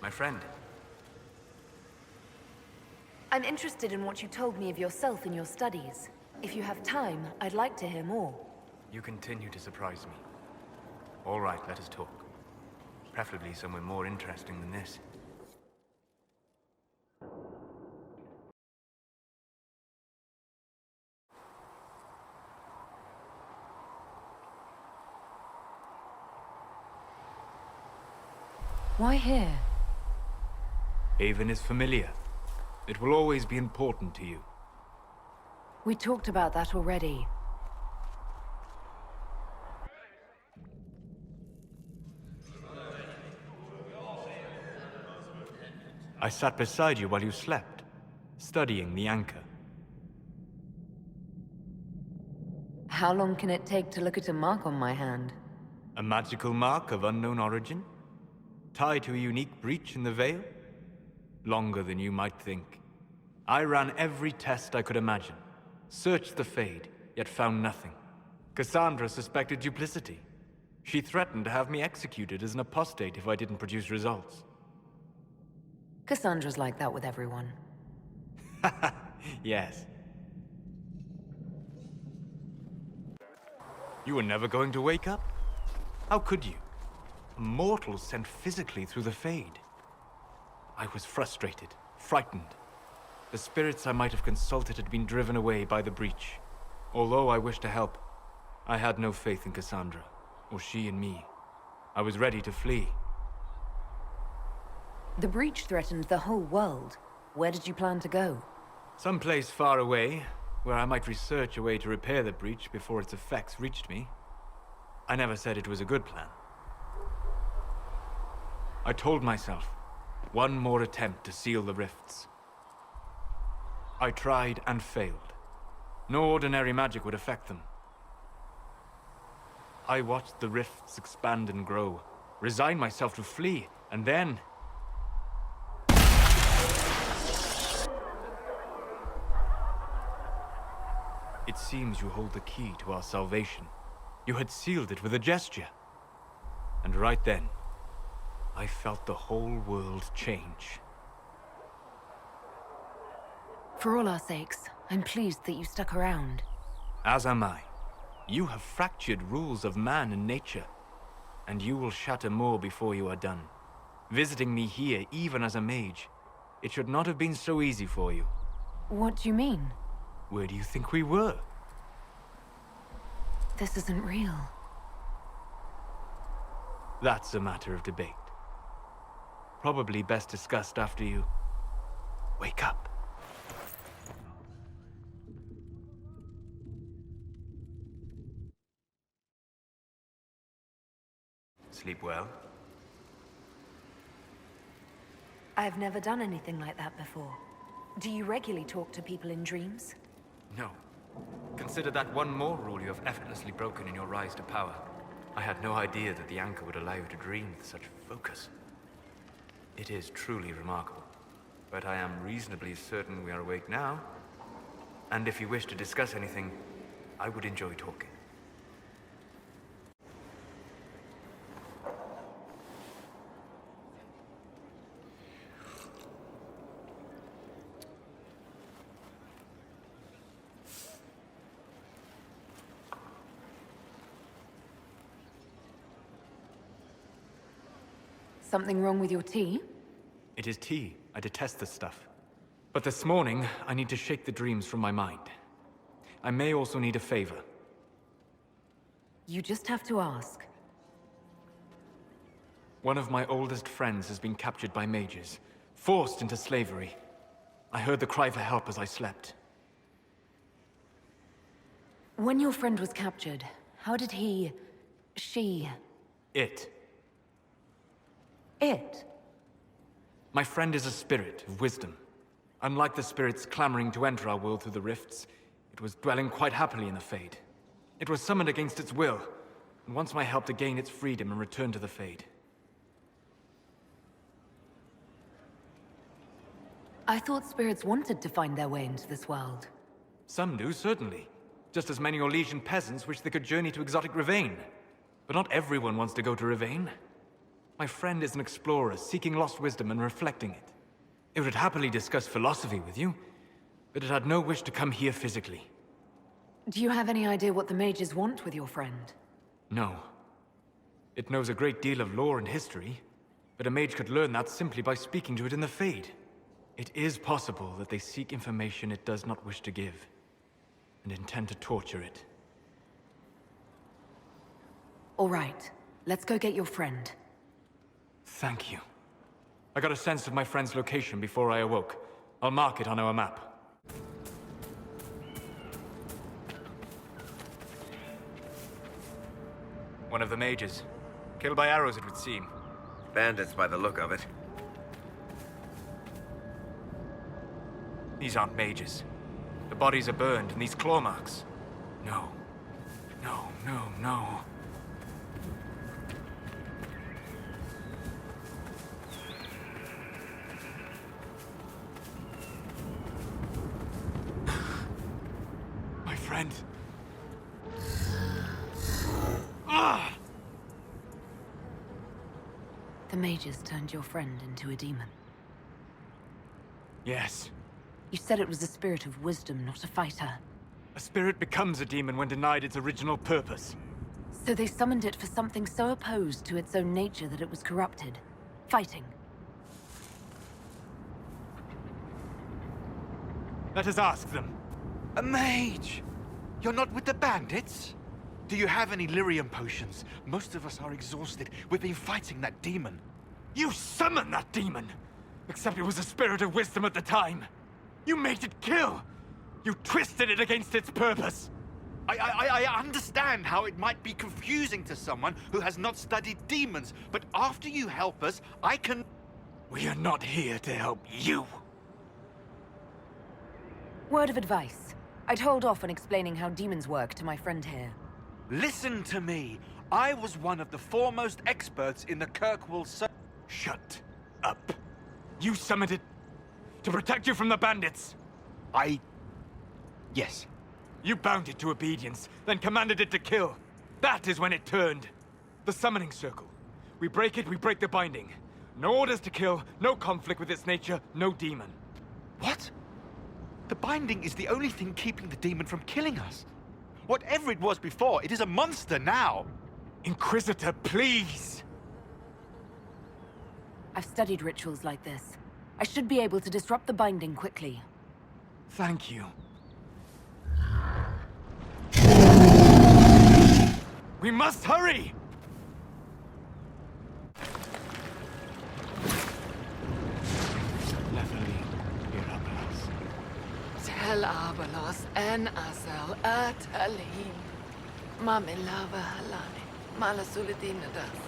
My friend. I'm interested in what you told me of yourself in your studies. If you have time, I'd like to hear more. You continue to surprise me. All right, let us talk. Preferably somewhere more interesting than this. Why here? Haven is familiar. It will always be important to you. We talked about that already. I sat beside you while you slept, studying the anchor. How long can it take to look at a mark on my hand? A magical mark of unknown origin? Tied to a unique breach in the veil? Longer than you might think. I ran every test I could imagine. Searched the Fade, yet found nothing. Cassandra suspected duplicity. She threatened to have me executed as an apostate if I didn't produce results. Cassandra's like that with everyone. Yes. You were never going to wake up? How could you? A mortal sent physically through the Fade. I was frustrated, frightened. The spirits I might have consulted had been driven away by the breach. Although I wished to help, I had no faith in Cassandra, or she in me. I was ready to flee. The breach threatened the whole world. Where did you plan to go? Someplace far away, where I might research a way to repair the breach before its effects reached me. I never said it was a good plan. I told myself, one more attempt to seal the rifts. I tried and failed. No ordinary magic would affect them. I watched the rifts expand and grow, resigned myself to flee, and then... It seems you hold the key to our salvation. You had sealed it with a gesture. And right then, I felt the whole world change. For all our sakes, I'm pleased that you stuck around. As am I. You have fractured rules of man and nature, and you will shatter more before you are done. Visiting me here, even as a mage, it should not have been so easy for you. What do you mean? Where do you think we were? This isn't real. That's a matter of debate. Probably best discussed after you wake up. Sleep well? I've never done anything like that before. Do you regularly talk to people in dreams? No. Consider that one more rule you have effortlessly broken in your rise to power. I had no idea that the anchor would allow you to dream with such focus. It is truly remarkable. But I am reasonably certain we are awake now. And if you wish to discuss anything, I would enjoy talking. Something wrong with your tea? It is tea. I detest this stuff. But this morning, I need to shake the dreams from my mind. I may also need a favor. You just have to ask. One of my oldest friends has been captured by mages, forced into slavery. I heard the cry for help as I slept. When your friend was captured, how did she... It. My friend is a spirit of wisdom. Unlike the spirits clamoring to enter our world through the rifts, it was dwelling quite happily in the Fade. It was summoned against its will, and wants my help to gain its freedom and return to the Fade. I thought spirits wanted to find their way into this world. Some do, certainly. Just as many Orlesian peasants wish they could journey to exotic Rivain. But not everyone wants to go to Rivain. My friend is an explorer, seeking lost wisdom and reflecting it. It would happily discuss philosophy with you, but it had no wish to come here physically. Do you have any idea what the mages want with your friend? No. It knows a great deal of lore and history, but a mage could learn that simply by speaking to it in the Fade. It is possible that they seek information it does not wish to give, and intend to torture it. All right, let's go get your friend. Thank you. I got a sense of my friend's location before I awoke. I'll mark it on our map. One of the mages. Killed by arrows, it would seem. Bandits by the look of it. These aren't mages. The bodies are burned, and these claw marks. No. No, no, no. My friend. Ah! The mages turned your friend into a demon. Yes. You said it was a spirit of wisdom, not a fighter. A spirit becomes a demon when denied its original purpose. So they summoned it for something so opposed to its own nature that it was corrupted. Fighting. Let us ask them. A mage! You're not with the bandits? Do you have any lyrium potions? Most of us are exhausted. We've been fighting that demon. You summoned that demon! Except it was a spirit of wisdom at the time. You made it kill! You twisted it against its purpose! I understand how it might be confusing to someone who has not studied demons, but after you help us, I can... We are not here to help you! Word of advice. I'd hold off on explaining how demons work to my friend here. Listen to me. I was one of the foremost experts in the Kirkwall Shut up. You summoned it to protect you from the bandits! Yes. You bound it to obedience, then commanded it to kill. That is when it turned. The summoning circle. We break it, we break the binding. No orders to kill, no conflict with its nature, no demon. What? The binding is the only thing keeping the demon from killing us. Whatever it was before, it is a monster now. Inquisitor, please! I've studied rituals like this. I should be able to disrupt the binding quickly. Thank you. We must hurry! Tel Abalos en Asel Atalim. Mamilava Halani. Malasuladinadas.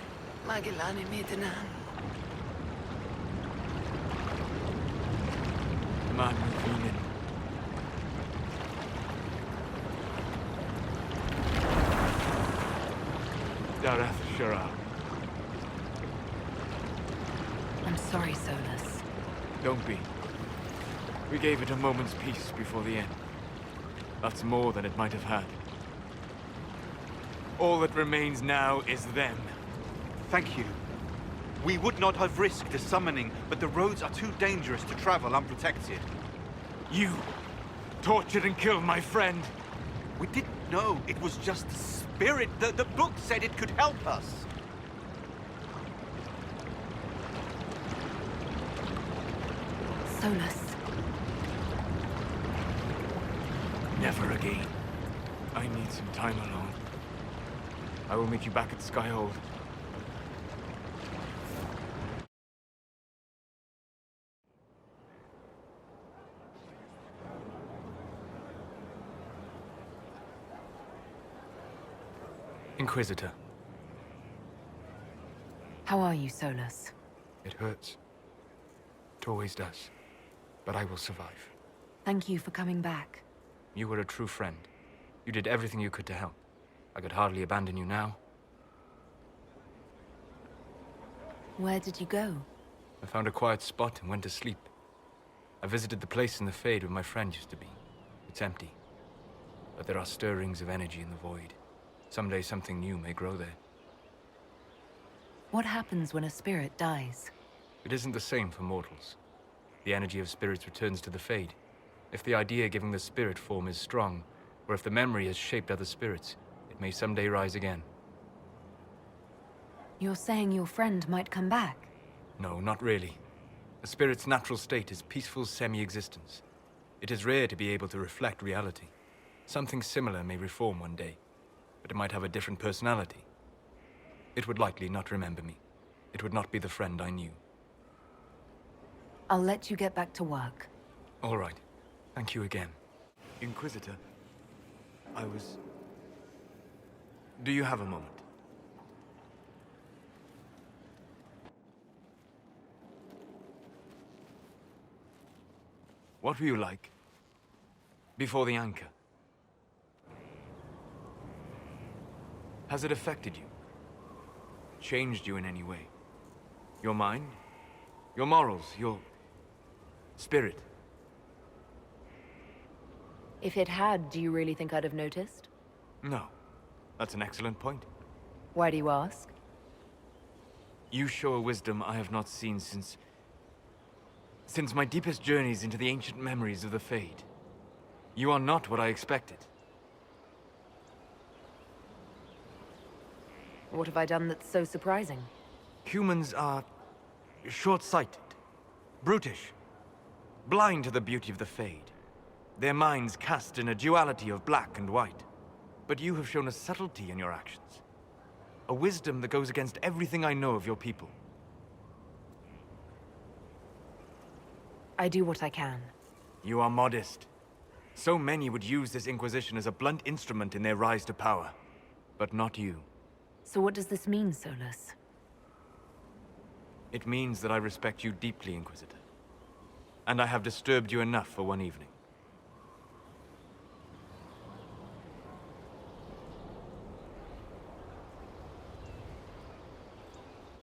Magilani Mitinan. Manuvinen. Dareth Shara. I'm sorry, Solas. Don't be. We gave it a moment's peace before the end. That's more than it might have had. All that remains now is them. Thank you. We would not have risked the summoning, but the roads are too dangerous to travel unprotected. You tortured and killed my friend. We didn't know it was just a spirit. The book said it could help us. Solas. Never again. I need some time alone. I will meet you back at Skyhold. Inquisitor. How are you, Solas? It hurts. It always does. But I will survive. Thank you for coming back. You were a true friend. You did everything you could to help. I could hardly abandon you now. Where did you go? I found a quiet spot and went to sleep. I visited the place in the Fade where my friend used to be. It's empty. But there are stirrings of energy in the void. Someday something new may grow there. What happens when a spirit dies? It isn't the same for mortals. The energy of spirits returns to the Fade. If the idea giving the spirit form is strong, or if the memory has shaped other spirits, it may someday rise again. You're saying your friend might come back? No, not really. A spirit's natural state is peaceful semi-existence. It is rare to be able to reflect reality. Something similar may reform one day, but it might have a different personality. It would likely not remember me. It would not be the friend I knew. I'll let you get back to work. All right. Thank you again. Inquisitor, Do you have a moment? What were you like before the anchor? Has it affected you? Changed you in any way? Your mind? Your morals? Your spirit? If it had, do you really think I'd have noticed? No. That's an excellent point. Why do you ask? You show a wisdom I have not seen since my deepest journeys into the ancient memories of the Fade. You are not what I expected. What have I done that's so surprising? Humans are short-sighted, brutish, blind to the beauty of the Fade. Their minds cast in a duality of black and white. But you have shown a subtlety in your actions. A wisdom that goes against everything I know of your people. I do what I can. You are modest. So many would use this Inquisition as a blunt instrument in their rise to power. But not you. So what does this mean, Solas? It means that I respect you deeply, Inquisitor. And I have disturbed you enough for one evening.